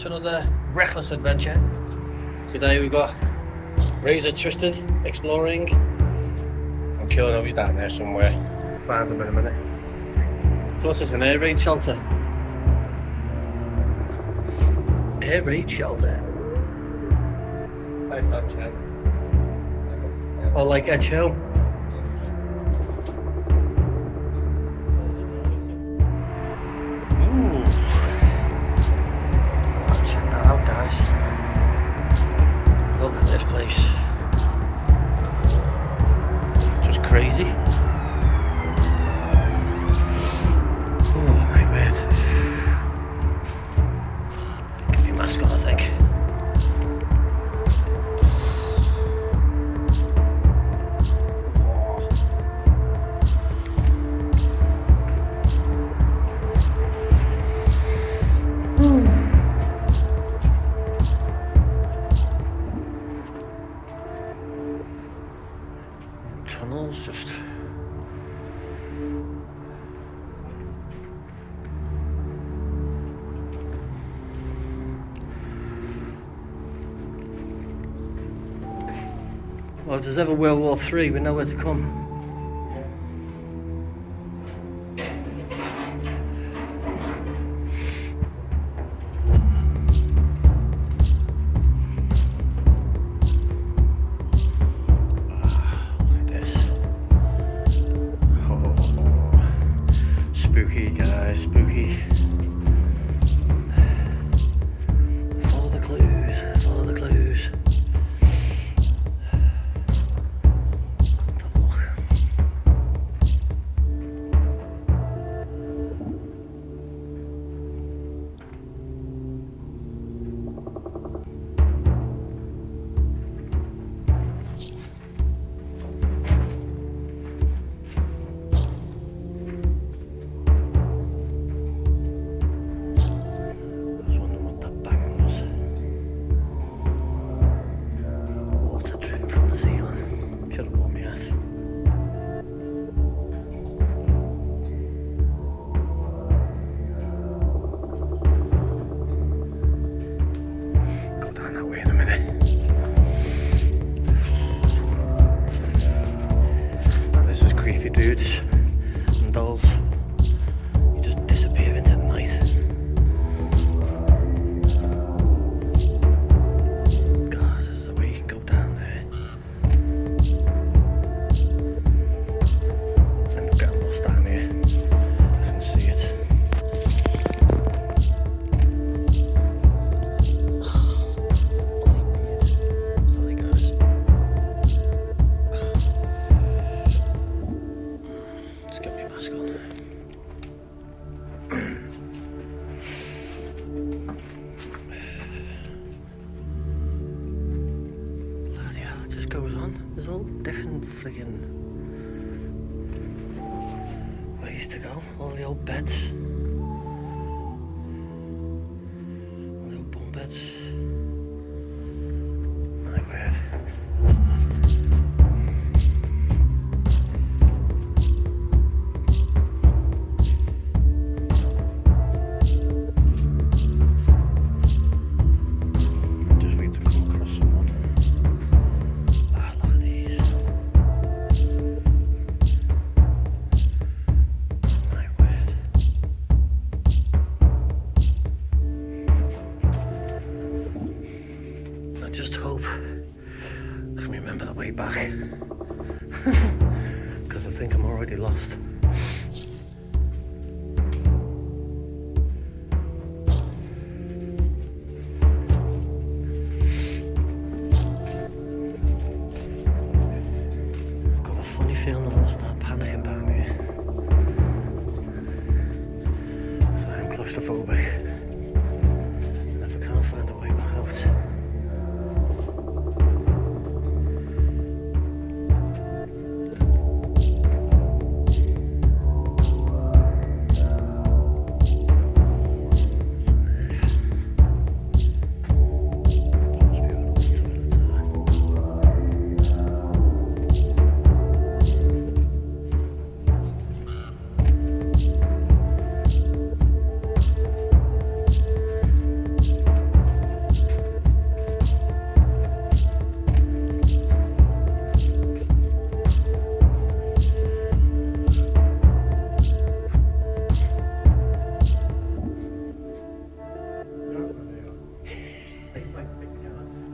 to another reckless adventure. Today we've got Razor Twisted exploring. I'm sure he's down there somewhere. Find him in a minute. So what's this, an air raid shelter? Air raid shelter. Oh, like Edge Hill. Look at this place. Just crazy. Oh my word. Get your mask on, I think. Tunnels just well, if there's ever World War III, we know where to come. Spooky, guys, spooky. Follow the clues, follow the clues. Have a look. Should have warned me out. Go down that way in a minute. And this is creepy dudes and dolls. You just disappear into the night. God, this is the way you can go down there. Down here, I can see it. Sorry guys. Let's get my mask on. Bloody hell, it just goes on. There's all different friggin' ways to go. All the old beds, all the old bunk beds. My word. Just wait to come across someone. Ah, look at these. I just hope I can remember the way back, because I think I'm already lost. I've got a funny feeling I'm going to start panicking down here. I'm claustrophobic, and if I can't find a way back out,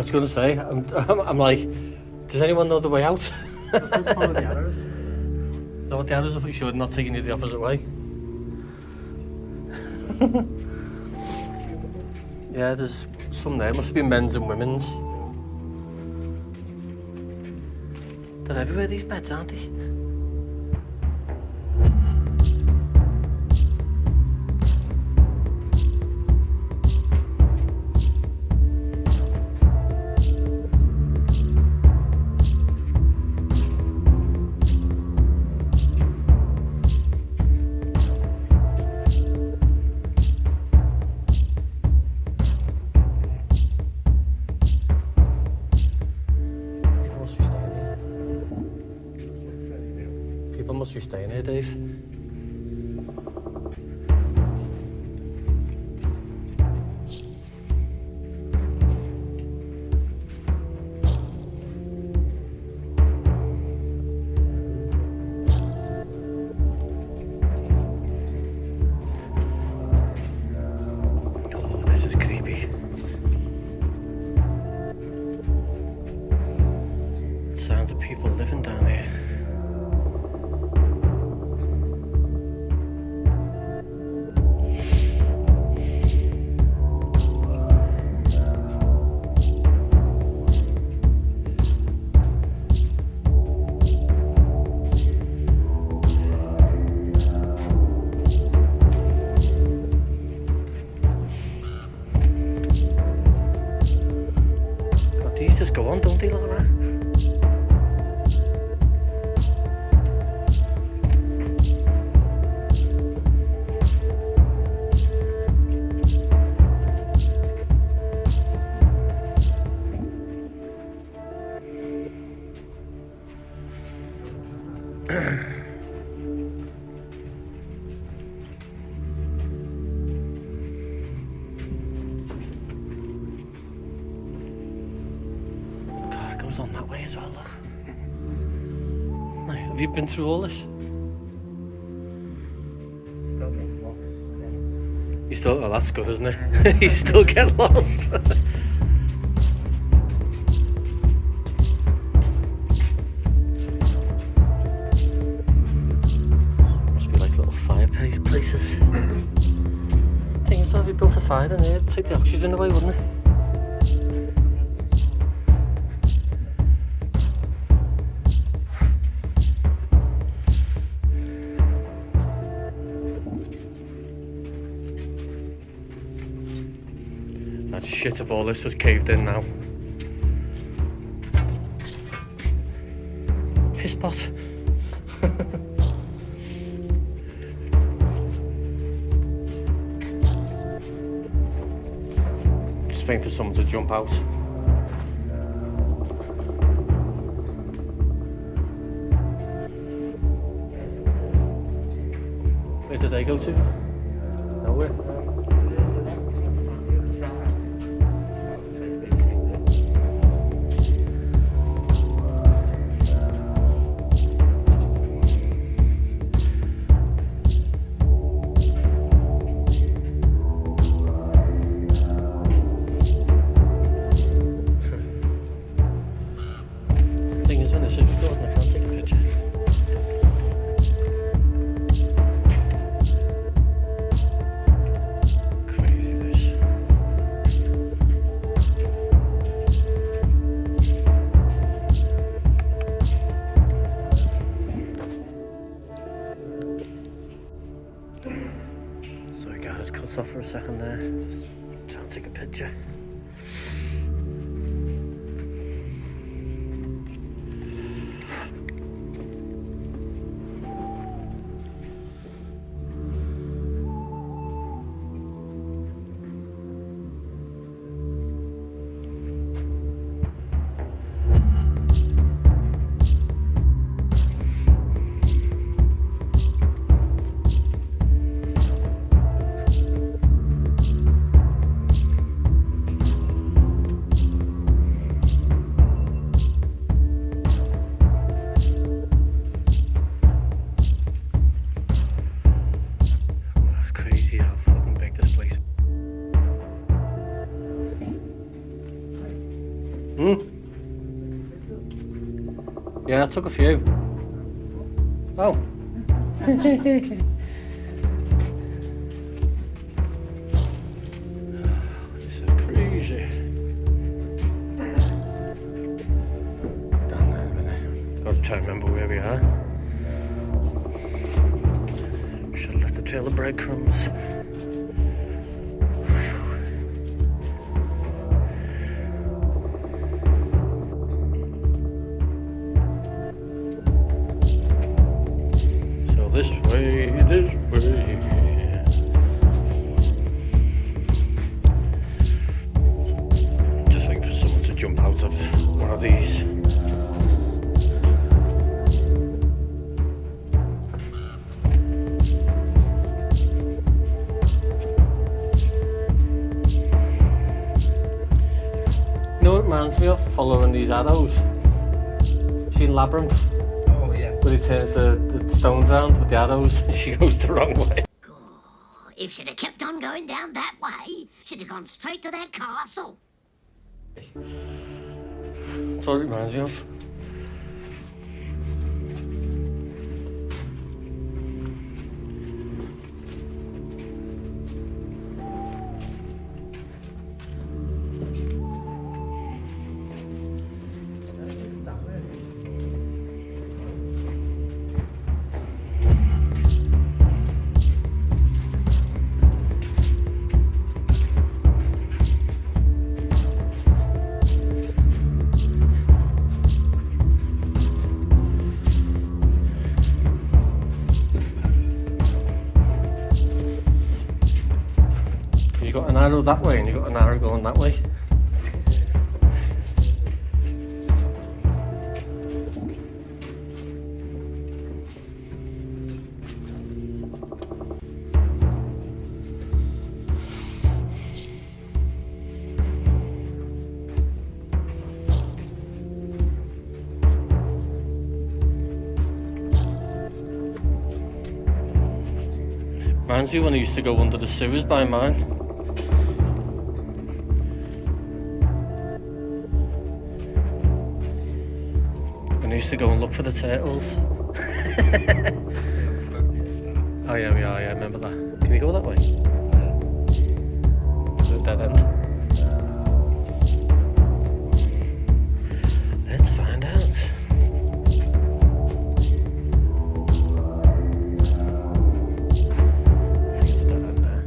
was going to say, I'm like, does anyone know the way out? Just follow the arrows. Is that what the arrows are for? You sure not taking you the opposite way? Yeah, there's some there. Must be men's and women's. They're everywhere, these beds, aren't they? People must be staying here, Dave. Oh, this is creepy. Sounds of people living down here. These just go on, don't they, look at that? On that way as well, look. Right, have you been through all this? You still, oh, that's good, isn't it? You still get lost. Must be like little fire places. Things to have you built a fire in here, take the oxygen away, wouldn't it? That shit of all this has caved in now. Piss pot. Just waiting for someone to jump out. Where did they go to? Nowhere. Sorry guys, cut off for a second there. Just trying to take a picture. Yeah, I took a few. Oh. This is crazy. Down there in a minute. Gotta try and remember where we are. Should have left the trail of breadcrumbs. This way, this way. Just waiting for someone to jump out of one of these. You know what it reminds me of? Following these arrows. Seen Labyrinth? Where he turns the stones around with the arrows and she goes the wrong way. Oh, if she'd have kept on going down that way, she'd have gone straight to that castle. That's what it reminds me of. You got an arrow that way and you got an arrow going that way. Reminds me when I used to go under the sewers by mine. I used to go and look for the turtles. Oh yeah, we are, yeah, I remember that. Can you go that way? Is it a dead end? Let's find out. I think it's a dead end there.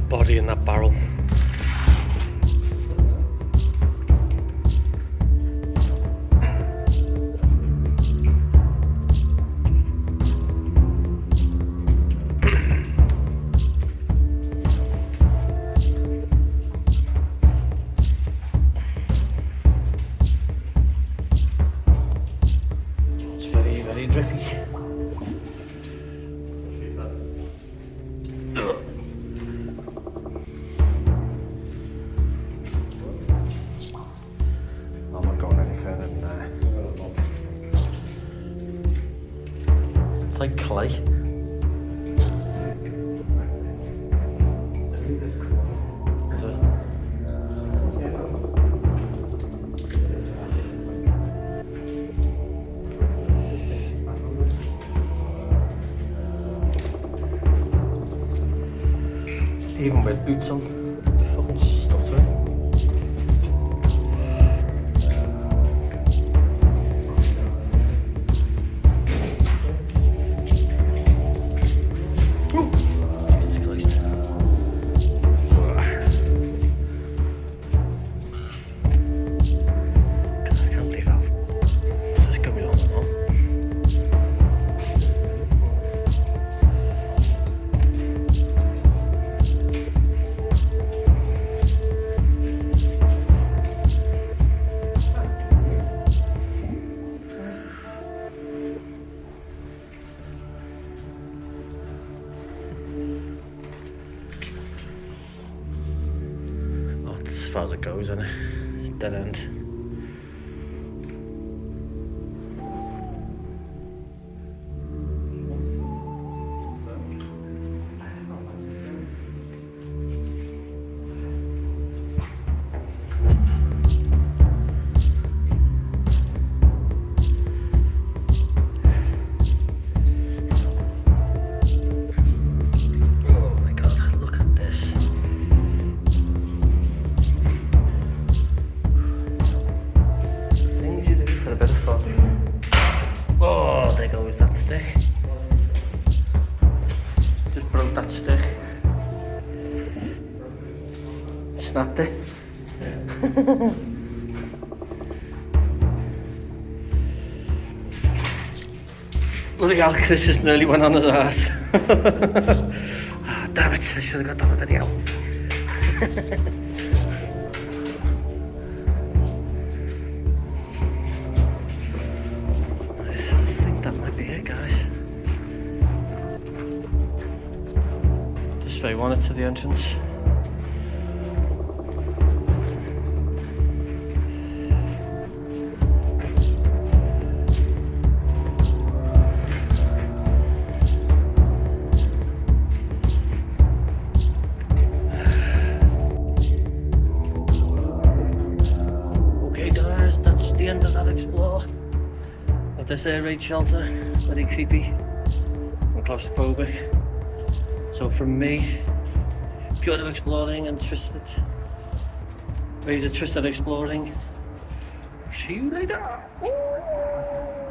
Body in that barrel. It's very, very drippy. I'm not going any further than there. It's like clay. Is it? Even with boots on, they're fucking stuttering. far as it goes, isn't it? It's dead end. Oh, there goes that stick. Just broke that stick. Snapped it. Bloody hell, Chris just nearly went on his ass. Oh, damn it, I should have got that on video. Just one it to the entrance. Okay guys, that's the end of that explore of this air raid shelter. Very creepy and claustrophobic. So from me, pure exploring and twisted, razor twisted exploring. See you later. Ooh.